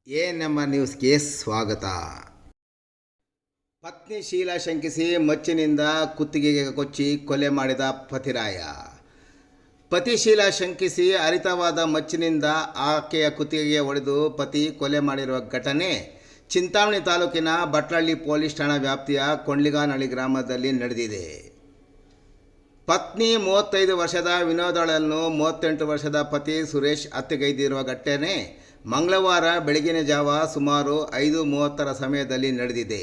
ನಮ್ಮ ನ್ಯೂಸ್ಗೆ ಸ್ವಾಗತ. ಪತ್ನಿ ಶೀಲಾ ಶಂಕಿಸಿ ಮಚ್ಚಿನಿಂದ ಕುತ್ತಿಗೆಗೆ ಕೊಚ್ಚಿ ಕೊಲೆ ಮಾಡಿದ ಪತಿರಾಯ. ಪತಿ ಶೀಲಾ ಶಂಕಿಸಿ ಹರಿತವಾದ ಮಚ್ಚಿನಿಂದ ಆಕೆಯ ಕುತ್ತಿಗೆಗೆ ಹೊಡೆದು ಪತಿ ಕೊಲೆ ಮಾಡಿರುವ ಘಟನೆ ಚಿಂತಾಮಣಿ ತಾಲೂಕಿನ ಬಟ್ಲಳ್ಳಿ ಪೊಲೀಸ್ ಠಾಣಾ ವ್ಯಾಪ್ತಿಯ ಕೊಂಡ್ಲಿಗಾನಹಳ್ಳಿ ಗ್ರಾಮದಲ್ಲಿ ನಡೆದಿದೆ. ಪತ್ನಿ 35 ವರ್ಷದ ವಿನೋದಳನ್ನು 38 ವರ್ಷದ ಪತಿ ಸುರೇಶ್ ಹತ್ಯೆಗೈದಿರುವ ಘಟನೆ ಮಂಗಳವಾರ ಬೆಳಗಿನ ಜಾವ ಸುಮಾರು 5:30 ಸಮಯದಲ್ಲಿ ನಡೆದಿದೆ.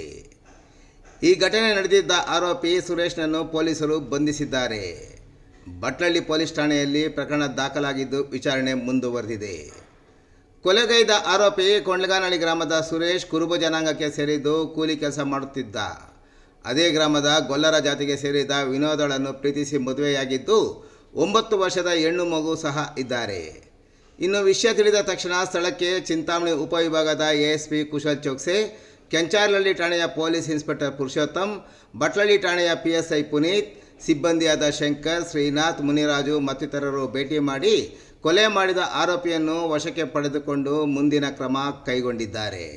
ಈ ಘಟನೆ ನಡೆದಿದ್ದ ಆರೋಪಿ ಸುರೇಶ್ನನ್ನು ಪೊಲೀಸರು ಬಂಧಿಸಿದ್ದಾರೆ. ಬಟ್ಲಳ್ಳಿ ಪೊಲೀಸ್ ಠಾಣೆಯಲ್ಲಿ ಪ್ರಕರಣ ದಾಖಲಾಗಿದ್ದು ವಿಚಾರಣೆ ಮುಂದುವರೆದಿದೆ. ಕೊಲೆಗೈದ ಆರೋಪಿ ಕೊಂಡ್ಲಿಗಾನಹಳ್ಳಿ ಗ್ರಾಮದ ಸುರೇಶ್ ಕುರುಬ ಜನಾಂಗಕ್ಕೆ ಸೇರಿದ್ದು ಕೂಲಿ ಕೆಲಸ ಮಾಡುತ್ತಿದ್ದ. ಅದೇ ಗ್ರಾಮದ ಗೊಲ್ಲರ ಜಾತಿಗೆ ಸೇರಿದ ವಿನೋದಳನ್ನು ಪ್ರೀತಿಸಿ ಮದುವೆಯಾಗಿದ್ದು 9 ವರ್ಷದ ಹೆಣ್ಣು ಮಗು ಸಹ ಇದ್ದಾರೆ. ಇನ್ನು ವಿಷಯ ತಿಳಿದ ತಕ್ಷಣ ಸ್ಥಳಕ್ಕೆ ಚಿಂತಾಮಣಿ ಉಪವಿಭಾಗದ ASP ಕುಶಲ್ ಚೋಕ್ಸೆ, ಕೆಂಚಾರ್ಲಹಳ್ಳಿ ಠಾಣೆಯ ಪೊಲೀಸ್ ಇನ್ಸ್ಪೆಕ್ಟರ್ ಪುರುಷೋತ್ತಮ್, ಬಟ್ಲಳ್ಳಿ ಠಾಣೆಯ PSI ಪುನೀತ್, ಸಿಬ್ಬಂದಿಯಾದ ಶಂಕರ್, ಶ್ರೀನಾಥ್, ಮುನಿರಾಜು ಮತ್ತಿತರರು ಭೇಟಿ ಮಾಡಿ ಕೊಲೆ ಮಾಡಿದ ಆರೋಪಿಯನ್ನು ವಶಕ್ಕೆ ಪಡೆದುಕೊಂಡು ಮುಂದಿನ ಕ್ರಮ ಕೈಗೊಂಡಿದ್ದಾರೆ.